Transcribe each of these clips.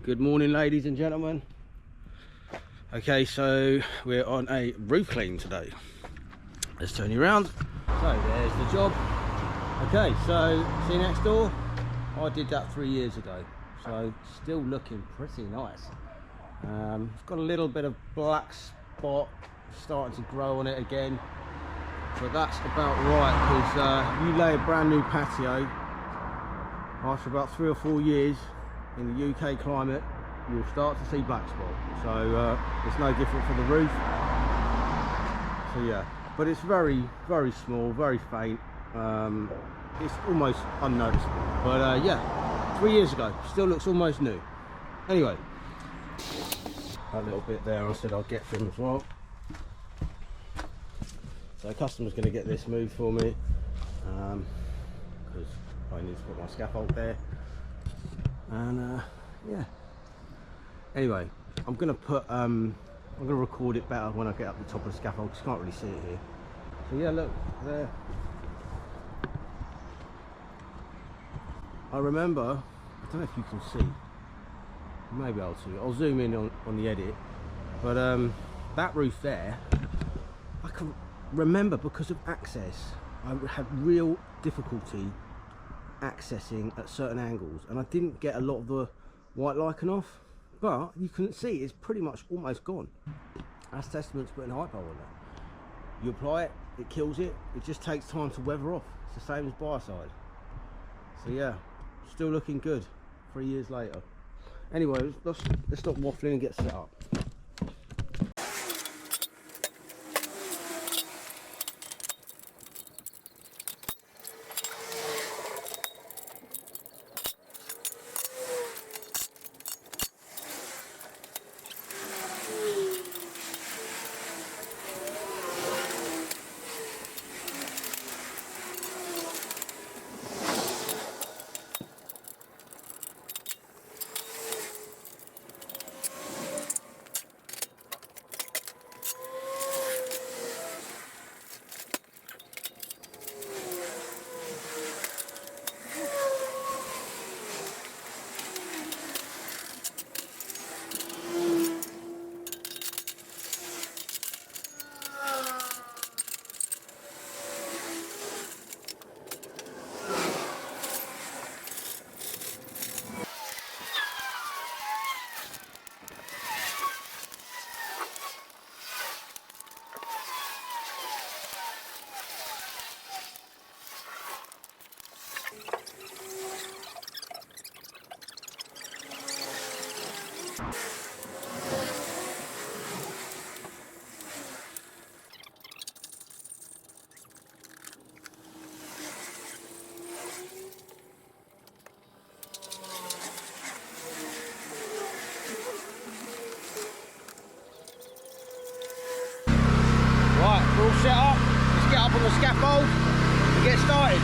Good morning, ladies and gentlemen. Okay, so we're on a roof clean today. Let's turn you around. So there's the job. Okay, so see next door? I did that 3 years ago, so still looking pretty nice. It's got a little bit of black spot starting to grow on it again, but that's about right, because you lay a brand new patio after about 3 or 4 years in the UK climate, you'll start to see black spot. So it's no different for the roof. So yeah, but it's very small, very faint. It's almost unnoticeable, but yeah, 3 years ago, still looks almost new. Anyway, that little bit there I said I'll get from as well. So the customer's going to get this moved for me, because I need to put my scaffold there. And yeah, anyway, I'm gonna record it better when I get up the top of the scaffold, because you can't really see it here. So yeah, look there. I remember, I don't know if you can see, maybe I'll zoom in on the edit, but that roof there, I can remember, because of access, I had real difficulty accessing at certain angles, and I didn't get a lot of the white lichen off, but you can see it's pretty much almost gone. That's testament to putting a hypo on it. You apply it, it kills it, it just takes time to weather off. It's the same as biocide. So yeah, still looking good 3 years later. Anyway, let's stop waffling and get set up. Right, we're all set up. Let's get up on the scaffold and get started.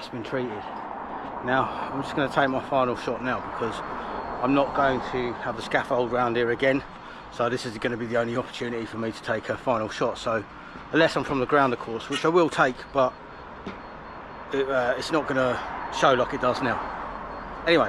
that's been treated. Now I'm just going to take my final shot now, because I'm not going to have the scaffold round here again, so this is going to be the only opportunity for me to take a final shot. So unless I'm from the ground, of course, which I will take, but it's not going to show like it does now. Anyway.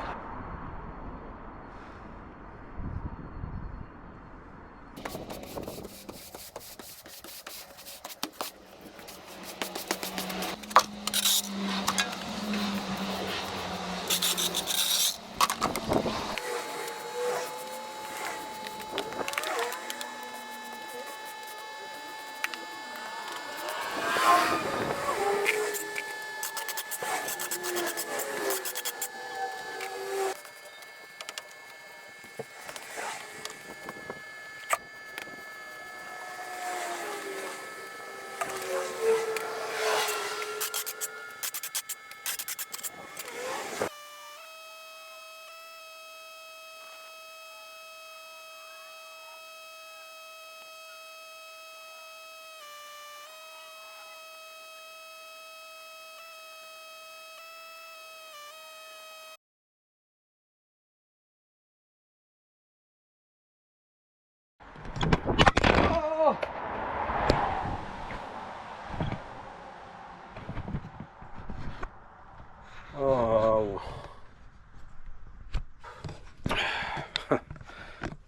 Oh.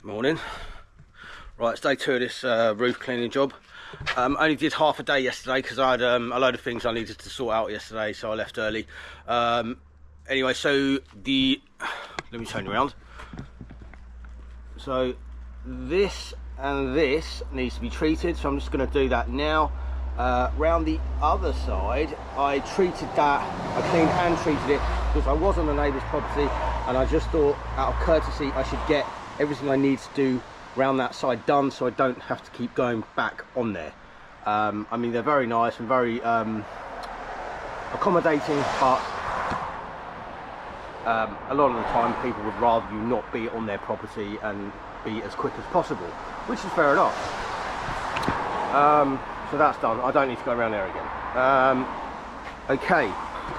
Morning. Right, it's day 2 of this roof cleaning job. Only did half a day yesterday because I had a load of things I needed to sort out yesterday, so I left early. Anyway, so let me turn you around. So this and this needs to be treated, so I'm just going to do that now. Round the other side, I treated that, I cleaned and treated it because I was on the neighbour's property, and I just thought out of courtesy I should get everything I need to do round that side done, so I don't have to keep going back on there. I mean, they're very nice and very accommodating, but a lot of the time people would rather you not be on their property and be as quick as possible, which is fair enough. So that's done. I don't need to go around there again. Okay,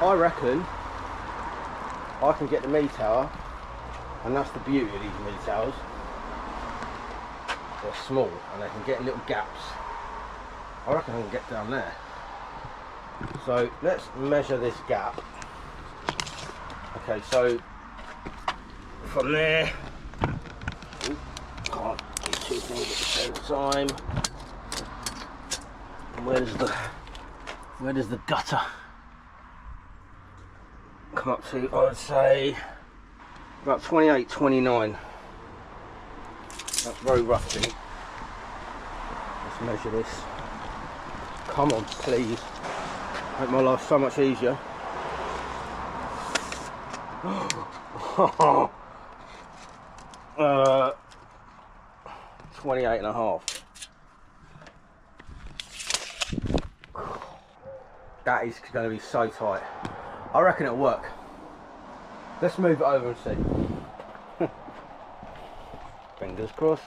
I reckon I can get the me tower, and that's the beauty of these me towers. They're small and they can get in little gaps. I reckon I can get down there. So let's measure this gap. Okay, so from there, can't do 2 things at the same time. And where does the gutter come up to? I would say about 28, 29. That's very roughly. Let's measure this. Come on, please. Make my life so much easier. 28 and a half. That is going to be so tight. I reckon it'll work. Let's move it over and see. Fingers crossed.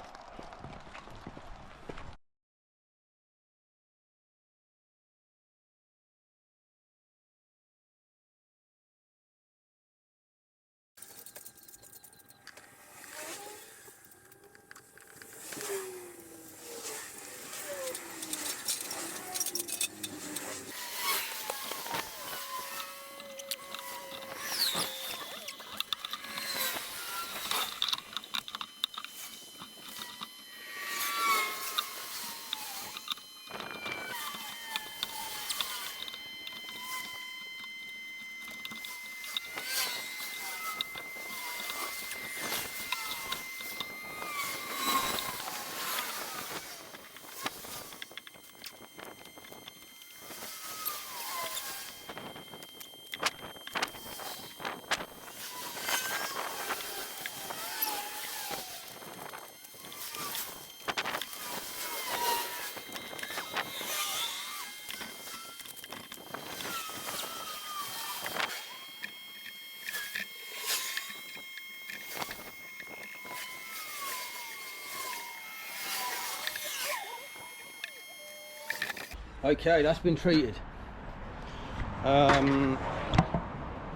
Okay, that's been treated.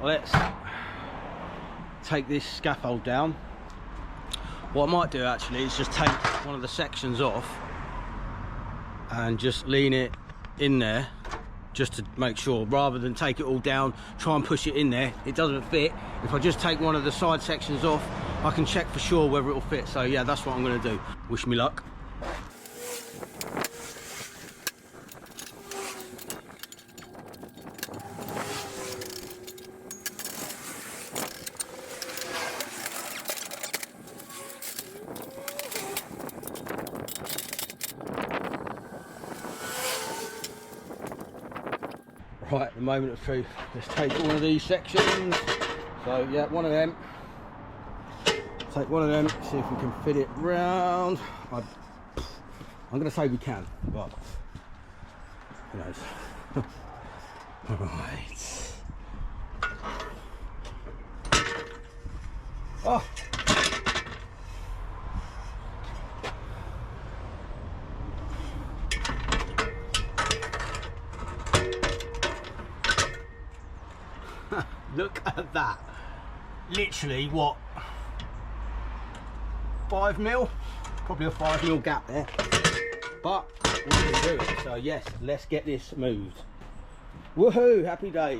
let's take this scaffold down. What I might do actually is just take one of the sections off and just lean it in there, just to make sure, rather than take it all down, try and push it in there, it doesn't fit. If I just take one of the side sections off, I can check for sure whether it'll fit. So yeah, that's what I'm going to do. Wish me luck. Right, the moment of truth. Let's take one of these sections. So yeah, one of them. Take one of them, see if we can fit it round. I'm going to say we can, but who knows. Right. Oh. Look at that. Literally, what? 5 mil? Probably a 5 mil gap there. But we can do it. So yes, let's get this moved. Woohoo! Happy days.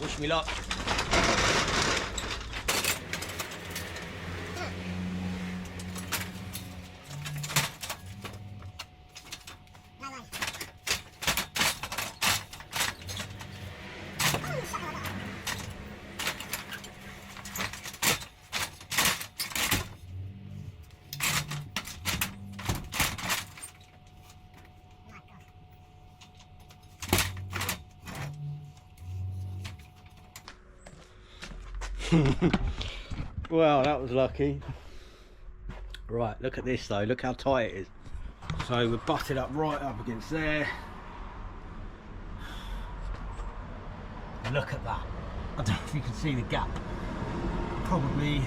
Wish me luck. Well, that was lucky. Right, look at this though, look how tight it is. So we're butted up right up against there. Look at that. I don't know if you can see the gap. Probably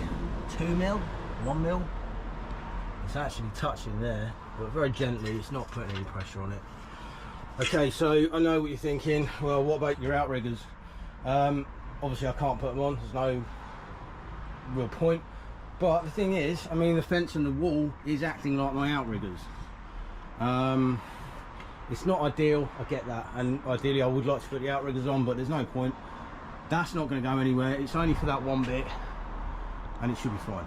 2 mil, 1 mil. It's actually touching there, but very gently, it's not putting any pressure on it. Okay, so I know what you're thinking. Well, what about your outriggers? Obviously I can't put them on, there's no real point. But the thing is, I mean, the fence and the wall is acting like my outriggers. It's not ideal, I get that, and ideally I would like to put the outriggers on, but there's no point. That's not going to go anywhere. It's only for that one bit, and it should be fine.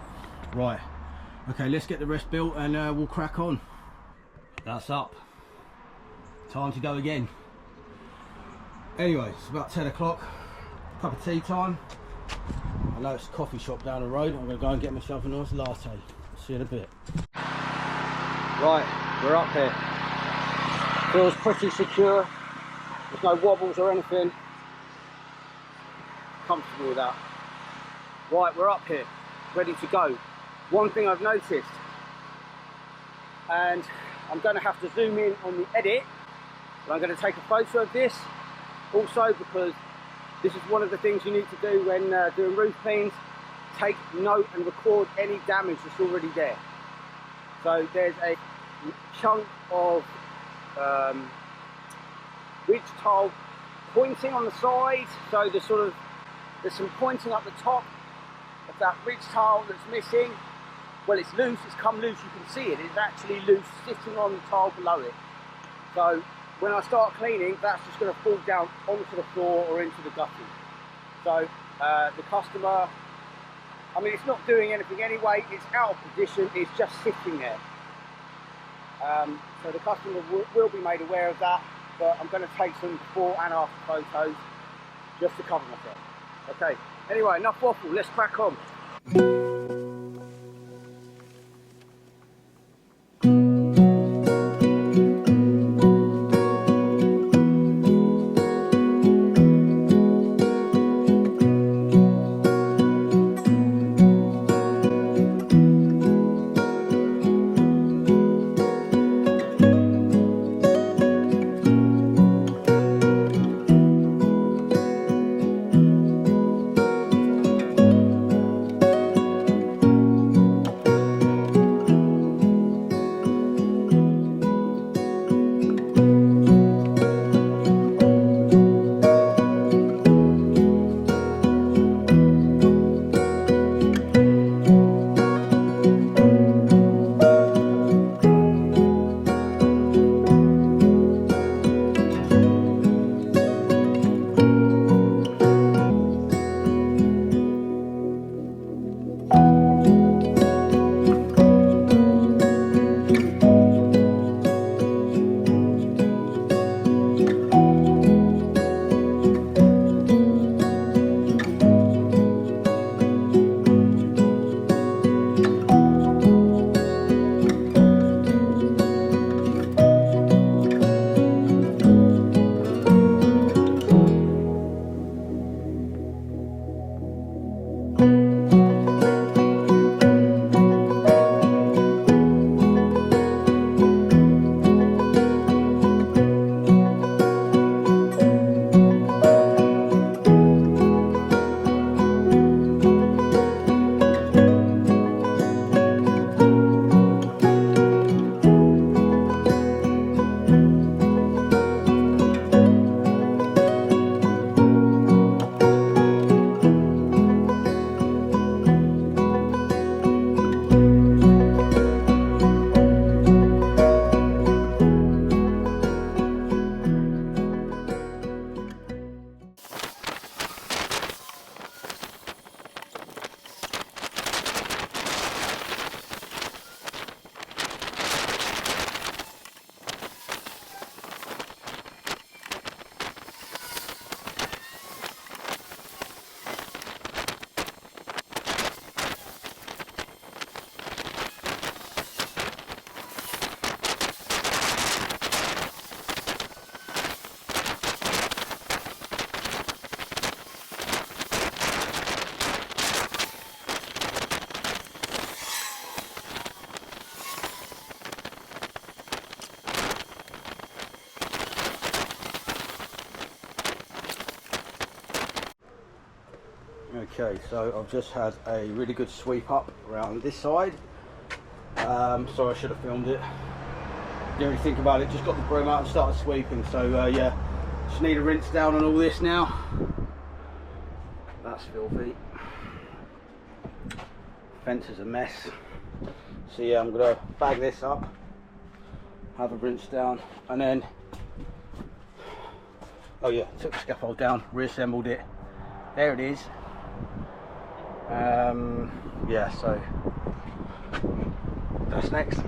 Right, okay, let's get the rest built and we'll crack on. That's up. Time to go again. Anyway, it's about 10 o'clock. Cup of tea time. I know it's a coffee shop down the road. I'm going to go and get myself a nice latte. See you in a bit. Right, we're up here. Feels pretty secure. There's no wobbles or anything. Comfortable with that. Right, we're up here, ready to go. One thing I've noticed, and I'm going to have to zoom in on the edit, but I'm going to take a photo of this also, because this is one of the things you need to do when doing roof cleans. Take note and record any damage that's already there. So there's a chunk of ridge tile pointing on the side, so there's some pointing up the top of that ridge tile that's missing. Well, it's loose, it's come loose, you can see it, it's actually loose sitting on the tile below it. So when I start cleaning, that's just going to fall down onto the floor or into the gutters. So the customer, I mean, it's not doing anything anyway, it's out of position, it's just sitting there. So the customer will be made aware of that, but I'm going to take some before and after photos just to cover myself. Okay, anyway, enough waffle, let's crack on. Okay, so I've just had a really good sweep up around this side. Sorry, I should have filmed it. Didn't really think about it, just got the broom out and started sweeping. So yeah, just need a rinse down on all this now. That's filthy. Fence is a mess. So yeah, I'm gonna bag this up, have a rinse down, and then, oh yeah, took the scaffold down, reassembled it. There it is. Yeah, so that's next.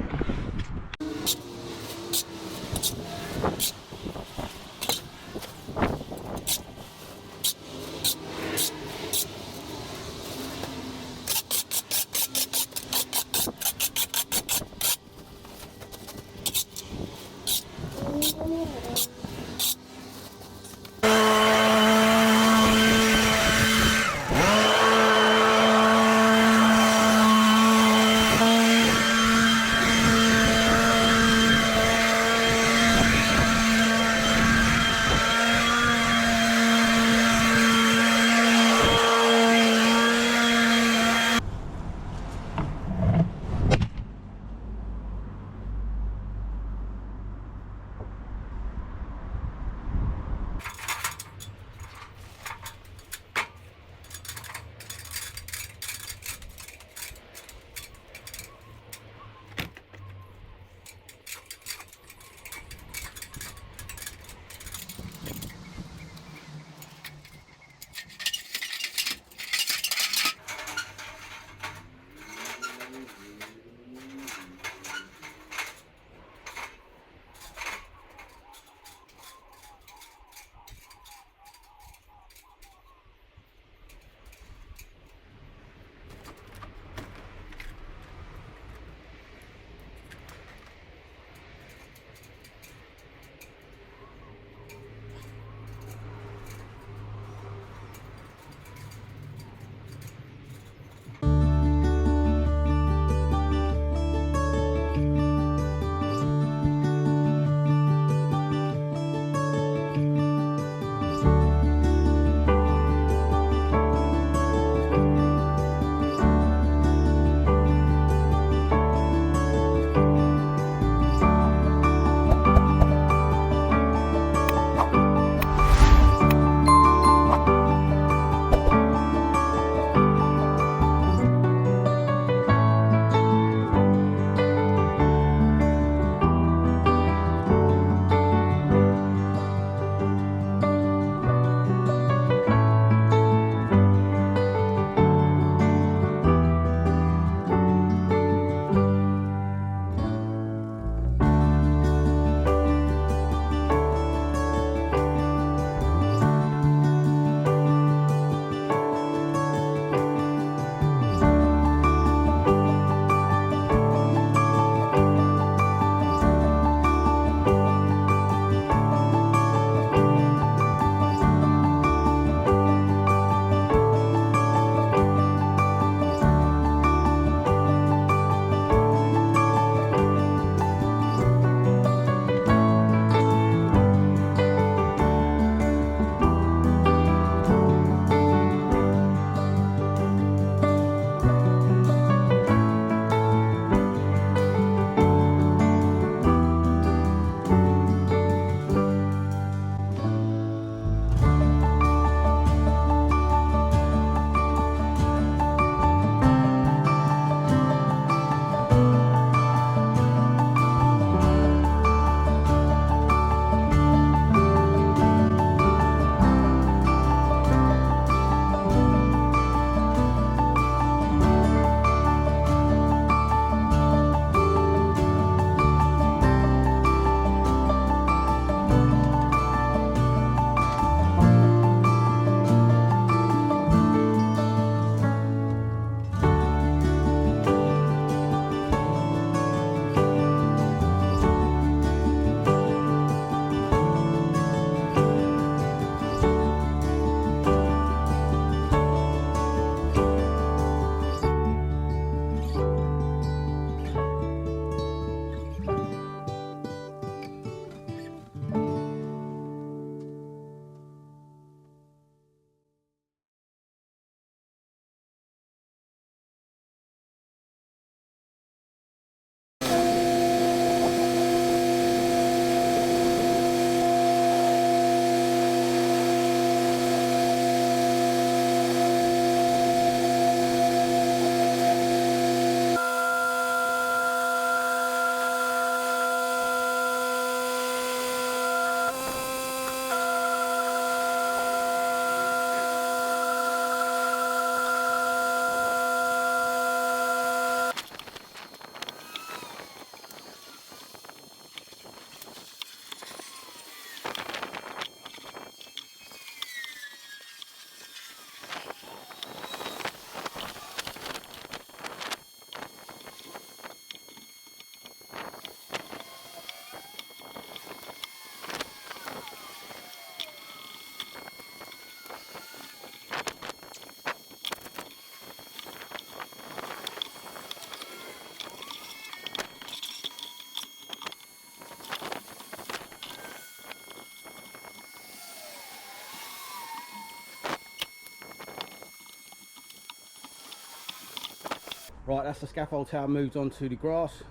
Right, that's the scaffold tower moved onto the grass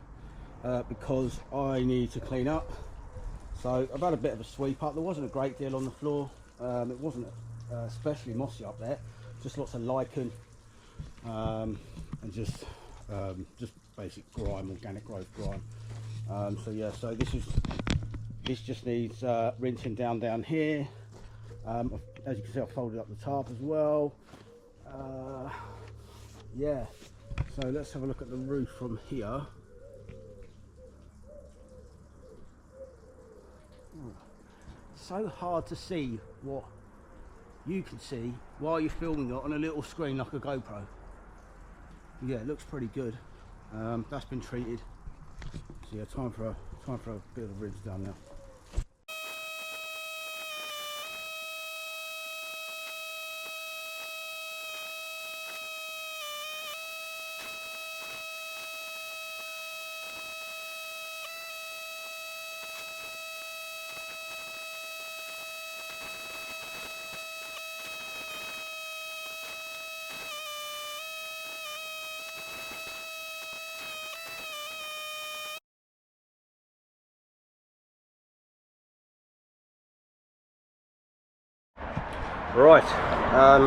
because I need to clean up. So I've had a bit of a sweep up. There wasn't a great deal on the floor. It wasn't especially mossy up there. Just lots of lichen and just basic grime, organic growth grime. So yeah, so this just needs rinsing down here. As you can see, I've folded up the tarp as well. Yeah, so let's have a look at the roof from here. So hard to see what you can see while you're filming it on a little screen like a GoPro. Yeah, it looks pretty good. That's been treated. So yeah, time for a bit of a rinse down now. Right, so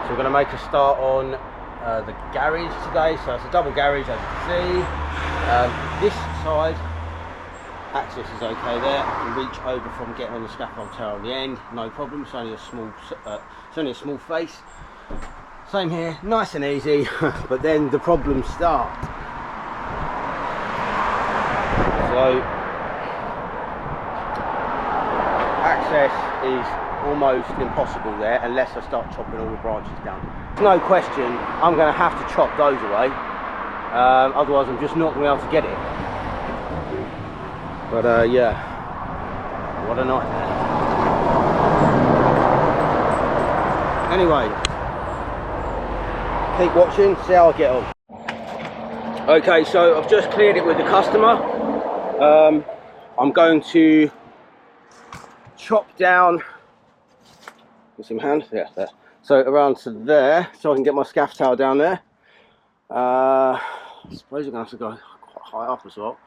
we're going to make a start on the garage today. So it's a double garage, as you can see. This side access is okay there. I can reach over from getting on the scaffold tower at the end, no problem. It's only a small face. Same here, nice and easy. But then the problems start. So access is almost impossible there unless I start chopping all the branches down. There's no question I'm going to have to chop those away, otherwise I'm just not going to be able to get it. But yeah, what a nightmare. Anyway, keep watching, see how I get on. Okay, so I've just cleared it with the customer. I'm going to chop down some hand, yeah, there. So around to there, so I can get my scaff tower down there. I suppose I'm gonna have to go quite high up as well.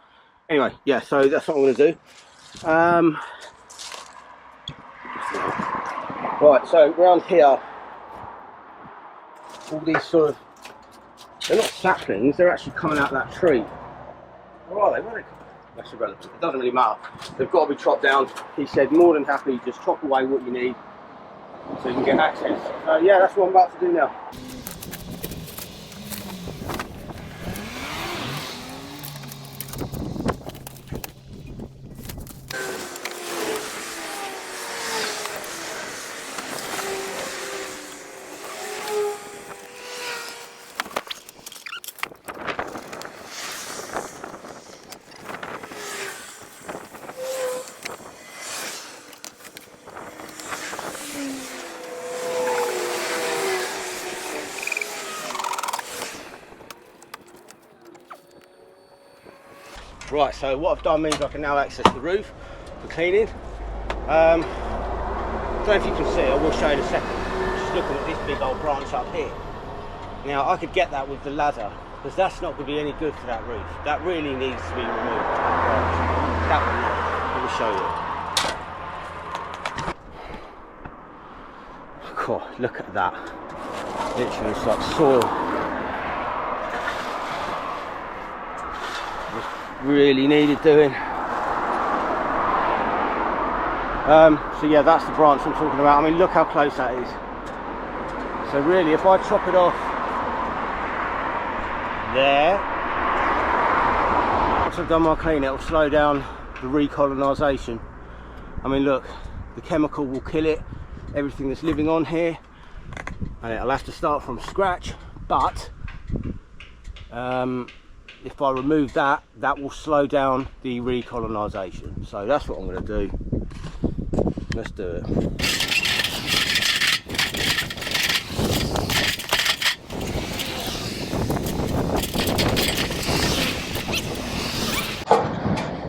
Anyway, yeah, so that's what I'm gonna do. Right, so around here, all these sort of, they're not saplings, they're actually coming out of that tree. Or are they? Where are they? That's irrelevant. It doesn't really matter. They've got to be chopped down. He said more than happy, just chop away what you need, so you can get access. Yeah, that's what I'm about to do now. Right, so what I've done means I can now access the roof for cleaning. I don't know if you can see, I will show you in a second. Just looking at this big old branch up here. Now I could get that with the ladder, because that's not going to be any good for that roof. That really needs to be removed. That one, let me show you. God, look at that. Literally, it's like soil. Really needed doing. So yeah, that's the branch I'm talking about. I mean, look how close that is. So really, if I chop it off there, once I've done my clean, it'll slow down the recolonisation. I mean, look, the chemical will kill it, everything that's living on here, and it'll have to start from scratch. But if I remove that, that will slow down the recolonisation. So that's what I'm going to do. Let's do it.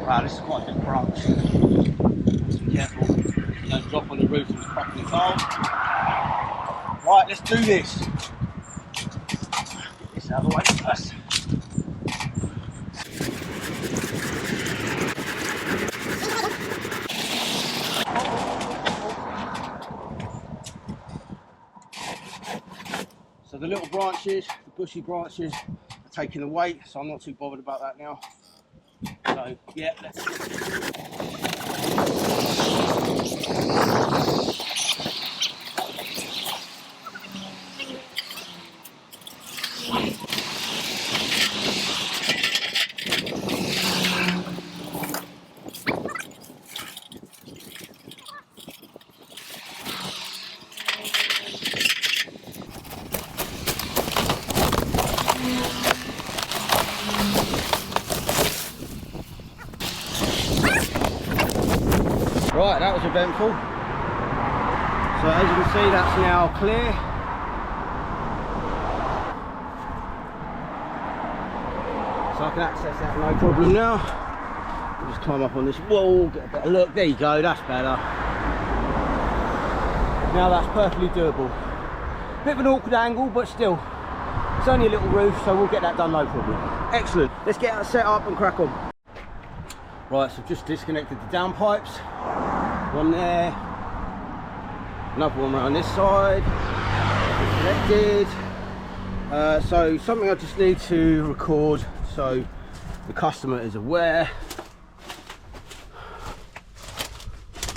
Wow, this is quite a big branch. Be careful, you don't drop on the roof and crack the tile. Right, let's do this. Get this out of the way. So the little branches, the bushy branches, are taking the weight, so I'm not too bothered about that now. So yeah, let's. Right, that was eventful. So as you can see, that's now clear. So I can access that no problem now. I'll just climb up on this wall, get a better look. There you go, that's better. Now that's perfectly doable. Bit of an awkward angle, but still. It's only a little roof, so we'll get that done no problem. Excellent. Let's get that set up and crack on. Right, so I've just disconnected the downpipes. One there, another one around this side, connected. So something I just need to record so the customer is aware.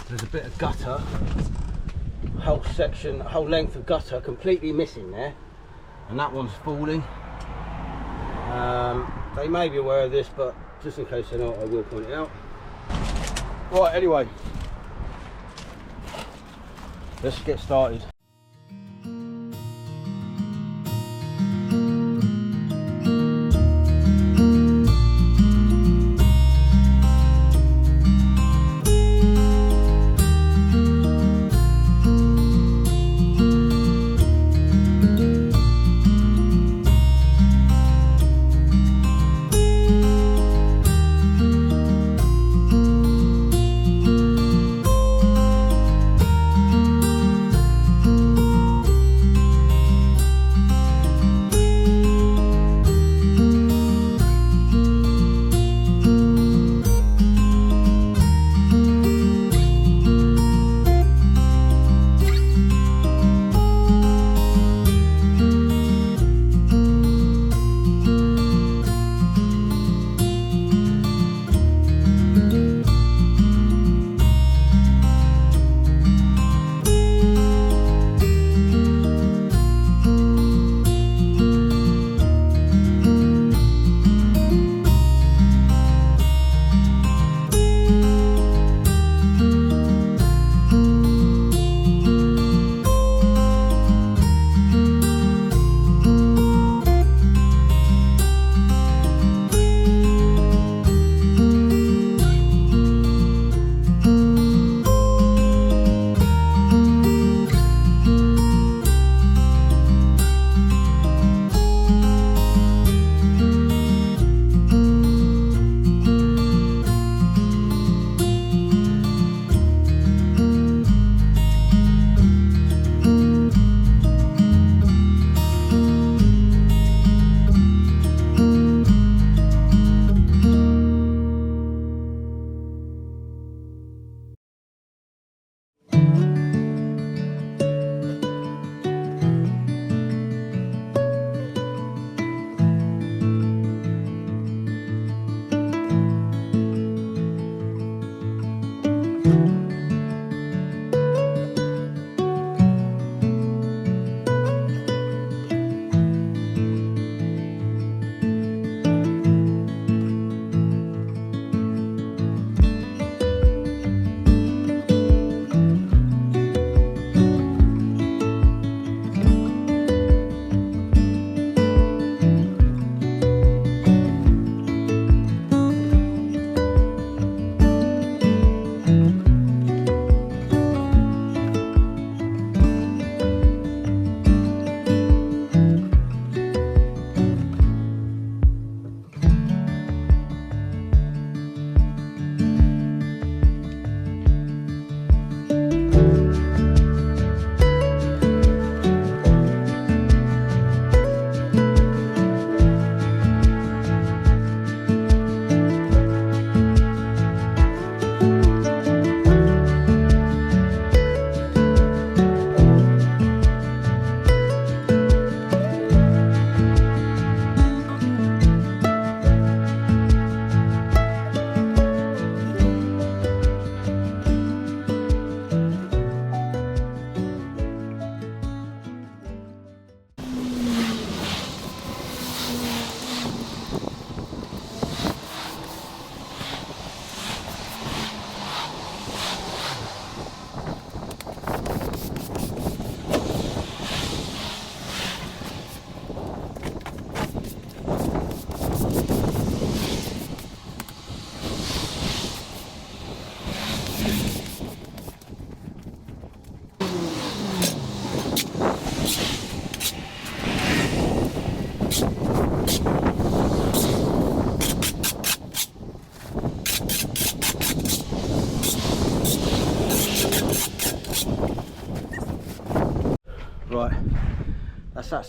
There's a bit of gutter, whole section, whole length of gutter completely missing there, and that one's falling. They may be aware of this, but just in case they're not, I will point it out. Right, anyway. Let's get started.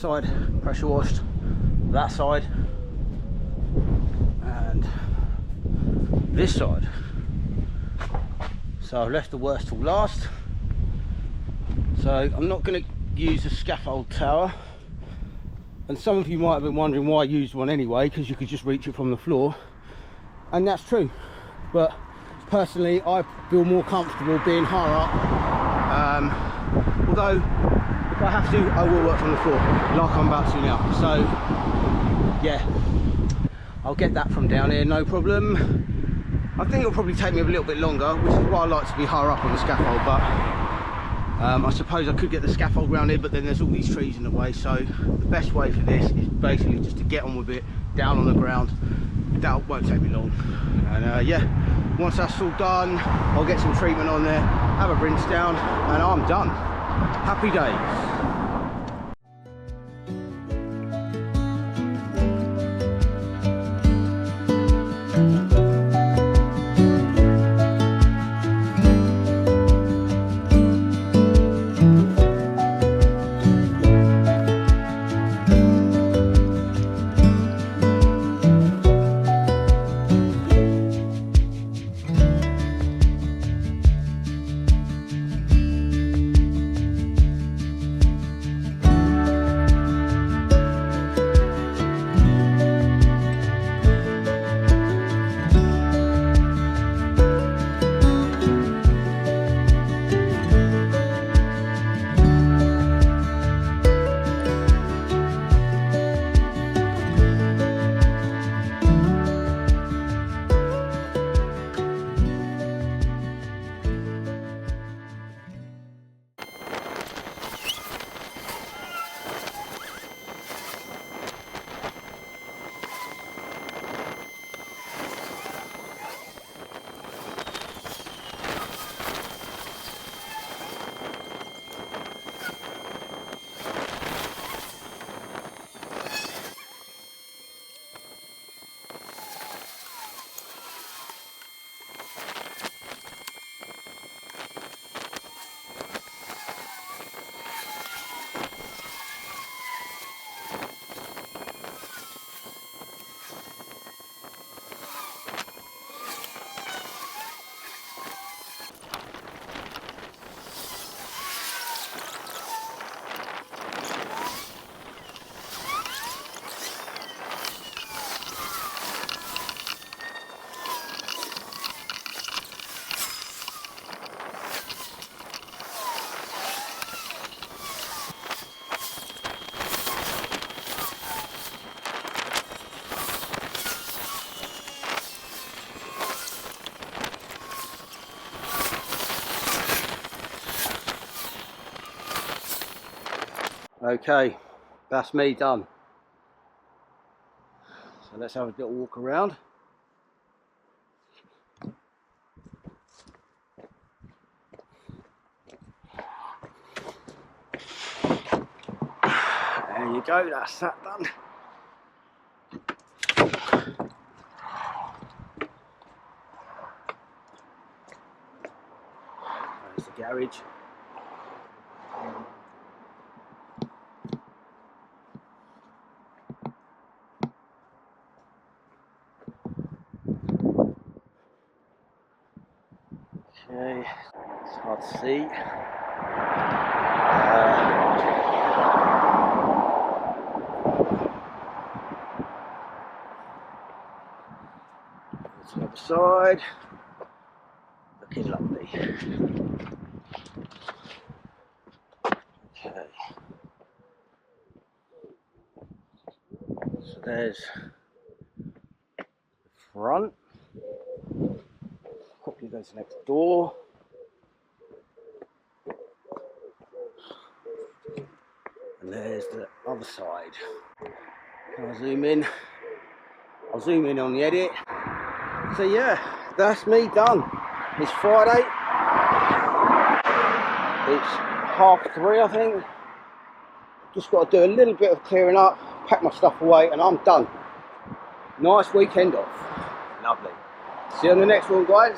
side, pressure washed that side, and this side. So I've left the worst till last. So I'm not going to use a scaffold tower, and some of you might have been wondering why I used one anyway, because you could just reach it from the floor, and that's true, but personally I feel more comfortable being higher up, although if I have to I will work from the floor like I'm about to now. So yeah, I'll get that from down here, no problem. I think it'll probably take me a little bit longer, which is why I like to be higher up on the scaffold, but I suppose I could get the scaffold round here, but then there's all these trees in the way. So the best way for this is basically just to get on with it, down on the ground. That won't take me long. And yeah, once that's all done, I'll get some treatment on there, have a rinse down, and I'm done. Happy days. Okay, that's me done. So let's have a little walk around. There you go, that's that done. There's the garage. Okay, it's hard to see. To the other side, looking lovely. Okay, so there's the front. Quickly goes next door. And there's the other side. Can I zoom in? I'll zoom in on the edit. So yeah, that's me done. It's Friday. It's 3:30, I think. Just got to do a little bit of clearing up, pack my stuff away, and I'm done. Nice weekend off. Lovely. See you on the next one, guys.